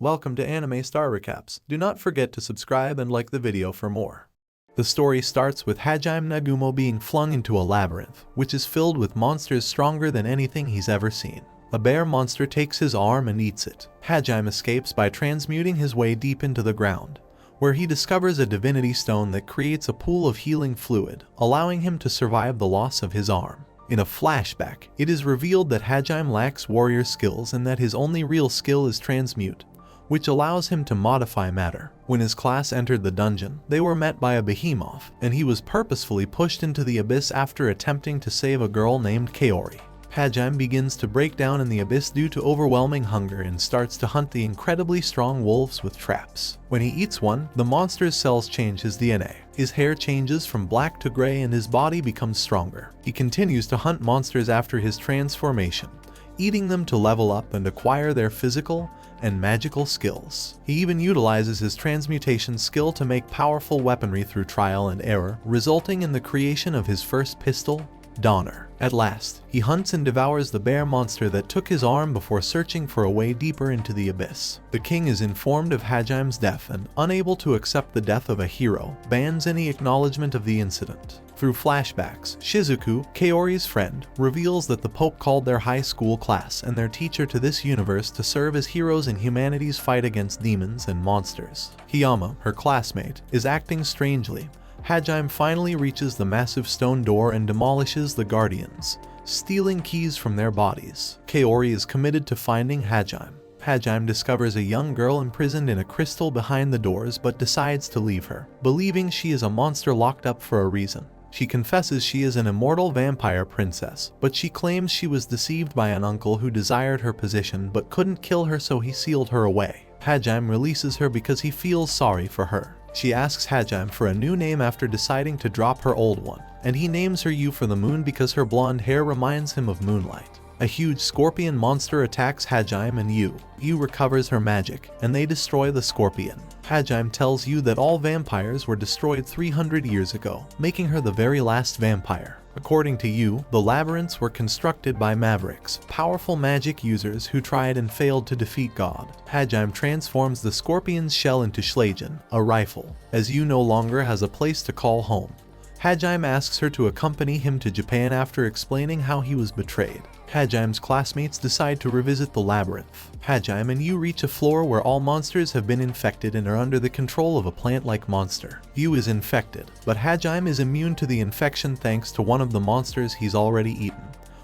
welcome to AnimeStar Recaps. Do not forget to subscribe and like the video for more. The story starts with Hajime Nagumo being flung into a labyrinth, which is filled with monsters stronger than anything he's ever seen. A bear monster takes his arm and eats it. Hajime escapes by transmuting his way deep into the ground, where he discovers a divinity stone that creates a pool of healing fluid, allowing him to survive the loss of his arm. In a flashback, it is revealed that Hajime lacks warrior skills and that his only real skill is transmute, which allows him to modify matter. When his class entered the dungeon, they were met by a behemoth, and he was purposefully pushed into the abyss after attempting to save a girl named Kaori. Hajime begins to break down in the abyss due to overwhelming hunger and starts to hunt the incredibly strong wolves with traps. When he eats one, the monster's cells change his DNA. His hair changes from black to gray and his body becomes stronger. He continues to hunt monsters after his transformation, eating them to level up and acquire their physical and magical skills. He even utilizes his transmutation skill to make powerful weaponry through trial and error, resulting in the creation of his first pistol, Donner. At last, he hunts and devours the bear monster that took his arm before searching for a way deeper into the abyss. The king is informed of Hajime's death and, unable to accept the death of a hero, bans any acknowledgement of the incident. Through flashbacks, Shizuku, Kaori's friend, reveals that the Pope called their high school class and their teacher to this universe to serve as heroes in humanity's fight against demons and monsters. Hiyama, her classmate, is acting strangely. Hajime finally reaches the massive stone door and demolishes the guardians, stealing keys from their bodies. Kaori is committed to finding Hajime. Hajime discovers a young girl imprisoned in a crystal behind the doors but decides to leave her, believing she is a monster locked up for a reason. She confesses she is an immortal vampire princess, but she claims she was deceived by an uncle who desired her position but couldn't kill her, so he sealed her away. Hajime releases her because he feels sorry for her. She asks Hajime for a new name after deciding to drop her old one, and he names her Yu for the moon because her blonde hair reminds him of moonlight. A huge scorpion monster attacks Hajime and Yu. Yu recovers her magic, and they destroy the scorpion. Hajime tells Yu that all vampires were destroyed 300 years ago, making her the very last vampire. According to Yu, the labyrinths were constructed by mavericks, powerful magic users who tried and failed to defeat God. Hajime transforms the scorpion's shell into Schlegen, a rifle, as Yu no longer has a place to call home. Hajime asks her to accompany him to Japan after explaining how he was betrayed. Hajime's classmates decide to revisit the labyrinth. Hajime and Yu reach a floor where all monsters have been infected and are under the control of a plant-like monster. Yu is infected, but Hajime is immune to the infection thanks to one of the monsters he's already eaten,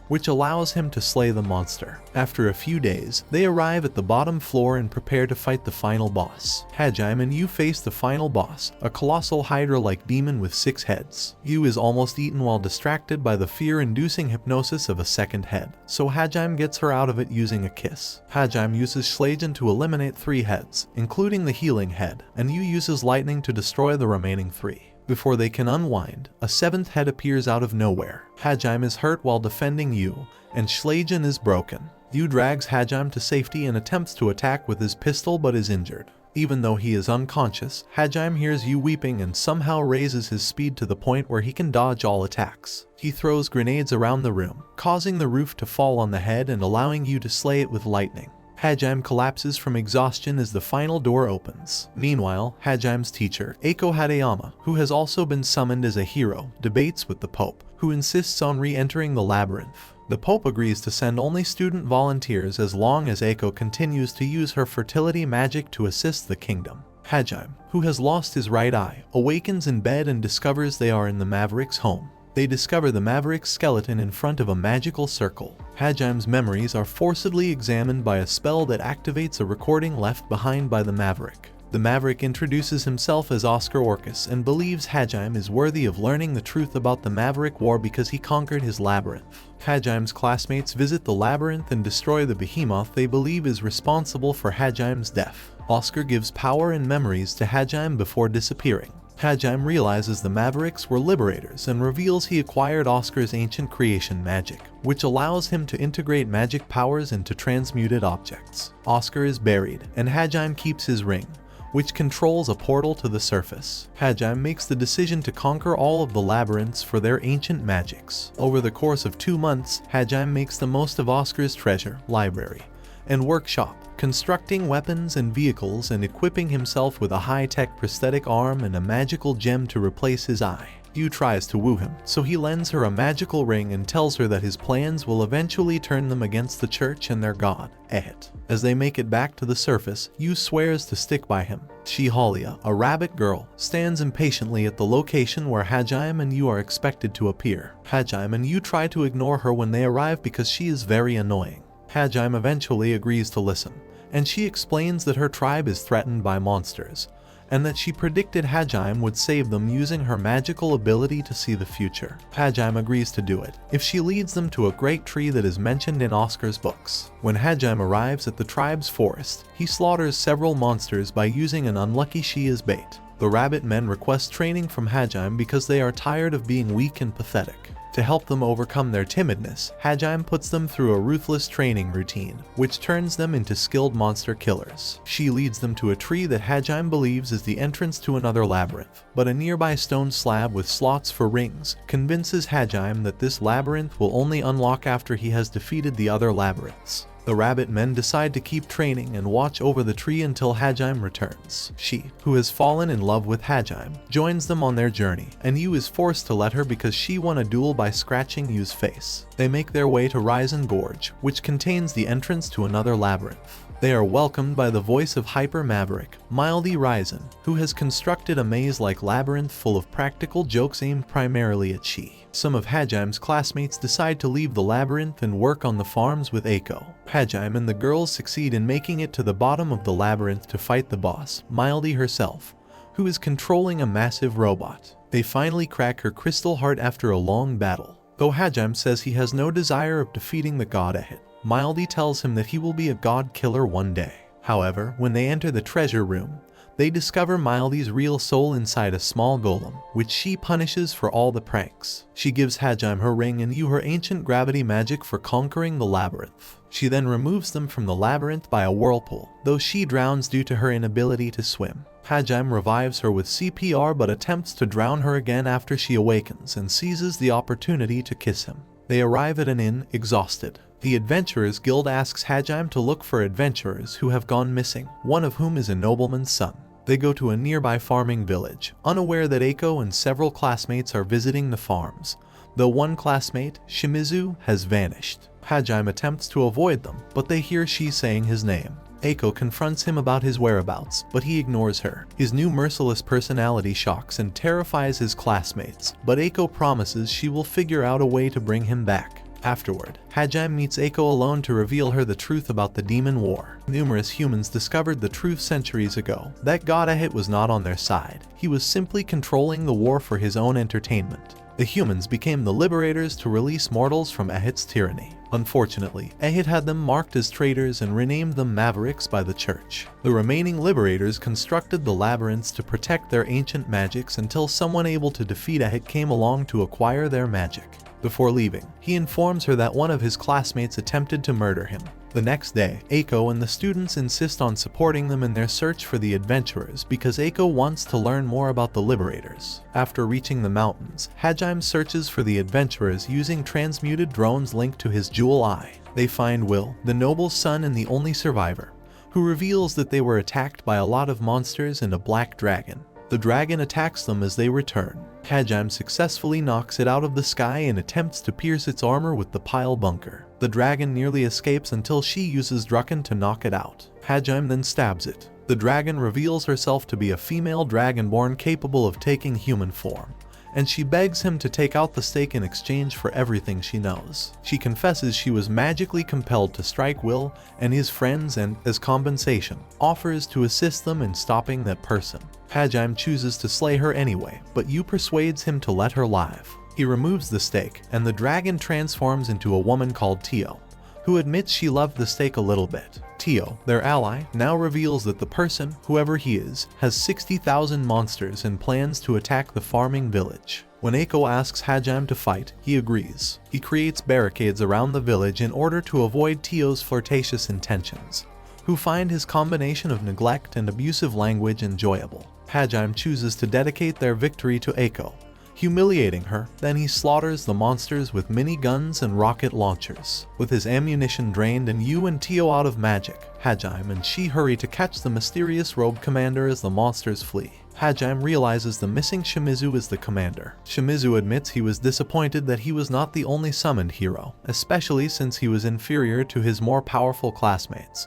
which allows him to slay the monster. After a few days, they arrive at the bottom floor and prepare to fight the final boss. Hajime and Yu face the final boss, a colossal hydra-like demon with 6 heads. Yu is almost eaten while distracted by the fear-inducing hypnosis of a second head, so Hajime gets her out of it using a kiss. Hajime uses Schlegen to eliminate 3 heads, including the healing head, and Yu uses lightning to destroy the remaining 3. Before they can unwind, a 7th head appears out of nowhere. Hajime is hurt while defending Yu, and Schlegen is broken. Yu drags Hajime to safety and attempts to attack with his pistol but is injured. Even though he is unconscious, Hajime hears Yu weeping and somehow raises his speed to the point where he can dodge all attacks. He throws grenades around the room, causing the roof to fall on the head and allowing Yu to slay it with lightning. Hajime collapses from exhaustion as the final door opens. Meanwhile, Hajime's teacher, Eiko Hadayama, who has also been summoned as a hero, debates with the Pope, who insists on re-entering the labyrinth. The Pope agrees to send only student volunteers as long as Eiko continues to use her fertility magic to assist the kingdom. Hajime, who has lost his right eye, awakens in bed and discovers they are in the Maverick's home. They discover the Maverick's skeleton in front of a magical circle. Hajime's memories are forcibly examined by a spell that activates a recording left behind by the Maverick. The Maverick introduces himself as Oscar Orcus and believes Hajime is worthy of learning the truth about the Maverick War because he conquered his labyrinth. Hajime's classmates visit the labyrinth and destroy the behemoth they believe is responsible for Hajime's death. Oscar gives power and memories to Hajime before disappearing. Hajime realizes the Mavericks were liberators and reveals he acquired Oscar's ancient creation magic, which allows him to integrate magic powers into transmuted objects. Oscar is buried, and Hajime keeps his ring, which controls a portal to the surface. Hajime makes the decision to conquer all of the labyrinths for their ancient magics. Over the course of 2 months, Hajime makes the most of Oscar's treasure library, and workshop, constructing weapons and vehicles and equipping himself with a high-tech prosthetic arm and a magical gem to replace his eye. Yu tries to woo him, so he lends her a magical ring and tells her that his plans will eventually turn them against the church and their god, Ehit. As they make it back to the surface, Yu swears to stick by him. Shihalia, a rabbit girl, stands impatiently at the location where Hajime and Yu are expected to appear. Hajime and Yu try to ignore her when they arrive because she is very annoying. Hajime eventually agrees to listen, and she explains that her tribe is threatened by monsters, and that she predicted Hajime would save them using her magical ability to see the future. Hajime agrees to do it if she leads them to a great tree that is mentioned in Oscar's books. When Hajime arrives at the tribe's forest, he slaughters several monsters by using an unlucky she as bait. The rabbit men request training from Hajime because they are tired of being weak and pathetic. To help them overcome their timidness, Hajime puts them through a ruthless training routine, which turns them into skilled monster killers. She leads them to a tree that Hajime believes is the entrance to another labyrinth, but a nearby stone slab with slots for rings convinces Hajime that this labyrinth will only unlock after he has defeated the other labyrinths. The rabbit men decide to keep training and watch over the tree until Hajime returns. She, who has fallen in love with Hajime, joins them on their journey, and Yu is forced to let her because she won a duel by scratching Yu's face. They make their way to Risen Gorge, which contains the entrance to another labyrinth. They are welcomed by the voice of Hyper Maverick, Mildy Risen, who has constructed a maze-like labyrinth full of practical jokes aimed primarily at Shi. Some of Hajime's classmates decide to leave the labyrinth and work on the farms with Eiko. Hajime and the girls succeed in making it to the bottom of the labyrinth to fight the boss, Mildy herself, who is controlling a massive robot. They finally crack her crystal heart after a long battle. Though Hajime says he has no desire of defeating the god Ehit, Mildy tells him that he will be a god killer one day. However, when they enter the treasure room, they discover Mildy's real soul inside a small golem, which she punishes for all the pranks. She gives Hajime her ring and Yu her ancient gravity magic for conquering the labyrinth. She then removes them from the labyrinth by a whirlpool, though she drowns due to her inability to swim. Hajime revives her with CPR but attempts to drown her again after she awakens and seizes the opportunity to kiss him. They arrive at an inn, exhausted. The Adventurers Guild asks Hajime to look for adventurers who have gone missing, one of whom is a nobleman's son. They go to a nearby farming village, unaware that Eiko and several classmates are visiting the farms, though one classmate, Shimizu, has vanished. Hajime attempts to avoid them, but they hear she saying his name. Eiko confronts him about his whereabouts, but he ignores her. His new merciless personality shocks and terrifies his classmates, but Eiko promises she will figure out a way to bring him back. Afterward, Hajime meets Eiko alone to reveal her the truth about the demon war. Numerous humans discovered the truth centuries ago, that God Ehit was not on their side. He was simply controlling the war for his own entertainment. The humans became the liberators to release mortals from Ehit's tyranny. Unfortunately, Ehit had them marked as traitors and renamed them Mavericks by the church. The remaining liberators constructed the labyrinths to protect their ancient magics until someone able to defeat Ehit came along to acquire their magic. Before leaving, he informs her that one of his classmates attempted to murder him. The next day, Eiko and the students insist on supporting them in their search for the adventurers because Eiko wants to learn more about the liberators. After reaching the mountains, Hajime searches for the adventurers using transmuted drones linked to his jewel eye. They find Will, the noble's son and the only survivor, who reveals that they were attacked by a lot of monsters and a black dragon. The dragon attacks them as they return. Hajime successfully knocks it out of the sky and attempts to pierce its armor with the pile bunker. The dragon nearly escapes until she uses Drucken to knock it out. Hajime then stabs it. The dragon reveals herself to be a female dragonborn capable of taking human form, and she begs him to take out the stake in exchange for everything she knows. She confesses she was magically compelled to strike Will and his friends and, as compensation, offers to assist them in stopping that person. Hajime chooses to slay her anyway, but Yu persuades him to let her live. He removes the stake, and the dragon transforms into a woman called Tio, who admits she loved the stake a little bit. Tio, their ally, now reveals that the person, whoever he is, has 60,000 monsters and plans to attack the farming village. When Eiko asks Hajime to fight, he agrees. He creates barricades around the village in order to avoid Tio's flirtatious intentions, who find his combination of neglect and abusive language enjoyable. Hajime chooses to dedicate their victory to Eiko, humiliating her. Then he slaughters the monsters with mini guns and rocket launchers. With his ammunition drained and Yu and Tio out of magic, Hajime and she hurry to catch the mysterious rogue commander as the monsters flee. Hajime realizes the missing Shimizu is the commander. Shimizu admits he was disappointed that he was not the only summoned hero, especially since he was inferior to his more powerful classmates.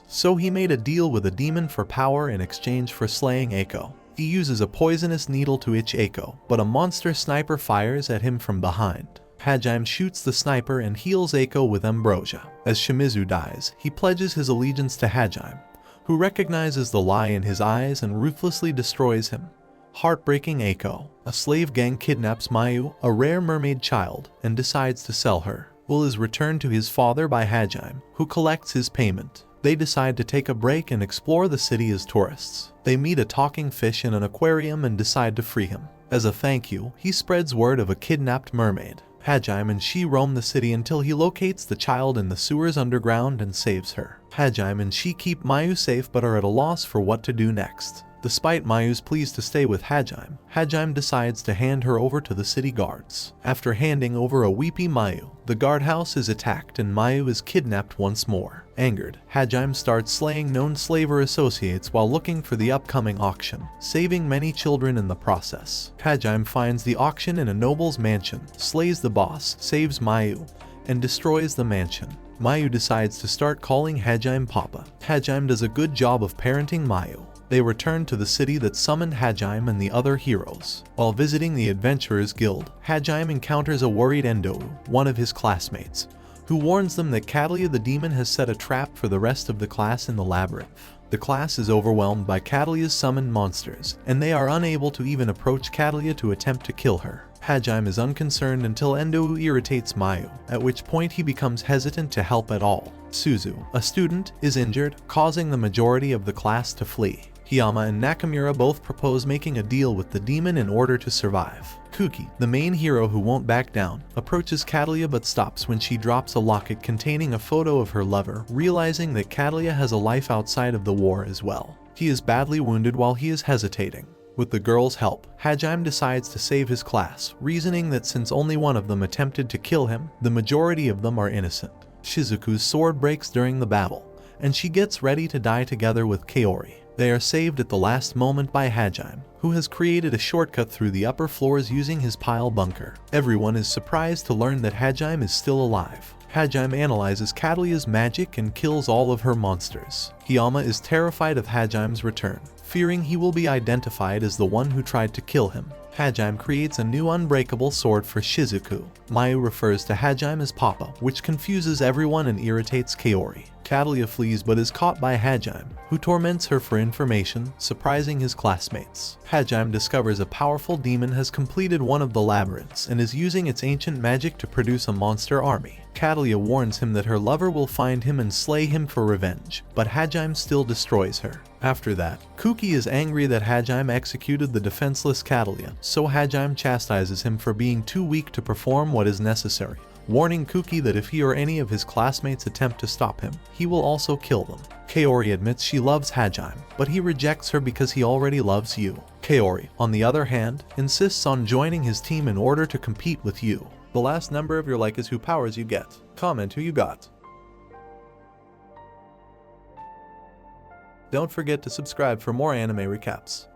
So he made a deal with a demon for power in exchange for slaying Eiko. He uses a poisonous needle to itch Eiko, but a monster sniper fires at him from behind. Hajime shoots the sniper and heals Eiko with ambrosia. As Shimizu dies, he pledges his allegiance to Hajime, who recognizes the lie in his eyes and ruthlessly destroys him. Heartbreaking Eiko, a slave gang kidnaps Mayu, a rare mermaid child, and decides to sell her. Will is returned to his father by Hajime, who collects his payment. They decide to take a break and explore the city as tourists. They meet a talking fish in an aquarium and decide to free him. As a thank you, he spreads word of a kidnapped mermaid. Hajime and she roam the city until he locates the child in the sewers underground and saves her. Hajime and she keep Mayu safe but are at a loss for what to do next. Despite Mayu's pleas to stay with Hajime, Hajime decides to hand her over to the city guards. After handing over a weepy Mayu, the guardhouse is attacked and Mayu is kidnapped once more. Angered, Hajime starts slaying known slaver associates while looking for the upcoming auction, saving many children in the process. Hajime finds the auction in a noble's mansion, slays the boss, saves Mayu, and destroys the mansion. Mayu decides to start calling Hajime Papa. Hajime does a good job of parenting Mayu. They return to the city that summoned Hajime and the other heroes. While visiting the Adventurers Guild, Hajime encounters a worried Endo, one of his classmates, who warns them that Catalia the demon has set a trap for the rest of the class in the labyrinth. The class is overwhelmed by Catalia's summoned monsters, and they are unable to even approach Catalia to attempt to kill her. Hajime is unconcerned until Endo irritates Mayu, at which point he becomes hesitant to help at all. Suzu, a student, is injured, causing the majority of the class to flee. Hiyama and Nakamura both propose making a deal with the demon in order to survive. Kuki, the main hero who won't back down, approaches Catalia but stops when she drops a locket containing a photo of her lover, realizing that Catalia has a life outside of the war as well. He is badly wounded while he is hesitating. With the girl's help, Hajime decides to save his class, reasoning that since only one of them attempted to kill him, the majority of them are innocent. Shizuku's sword breaks during the battle, and she gets ready to die together with Kaori. They are saved at the last moment by Hajime, who has created a shortcut through the upper floors using his pile bunker. Everyone is surprised to learn that Hajime is still alive. Hajime analyzes Catalia's magic and kills all of her monsters. Hiyama is terrified of Hajime's return, fearing he will be identified as the one who tried to kill him. Hajime creates a new unbreakable sword for Shizuku. Mayu refers to Hajime as Papa, which confuses everyone and irritates Kaori. Catalia flees but is caught by Hajime, who torments her for information, surprising his classmates. Hajime discovers a powerful demon has completed one of the labyrinths and is using its ancient magic to produce a monster army. Catalia warns him that her lover will find him and slay him for revenge, but Hajime still destroys her. After that, Kuki is angry that Hajime executed the defenseless Catalia, so Hajime chastises him for being too weak to perform what is necessary, warning Kuki that if he or any of his classmates attempt to stop him, he will also kill them. Kaori admits she loves Hajime, but he rejects her because he already loves Yu. Kaori, on the other hand, insists on joining his team in order to compete with Yu. The last number of your like is who powers you get. Comment who you got. Don't forget to subscribe for more anime recaps.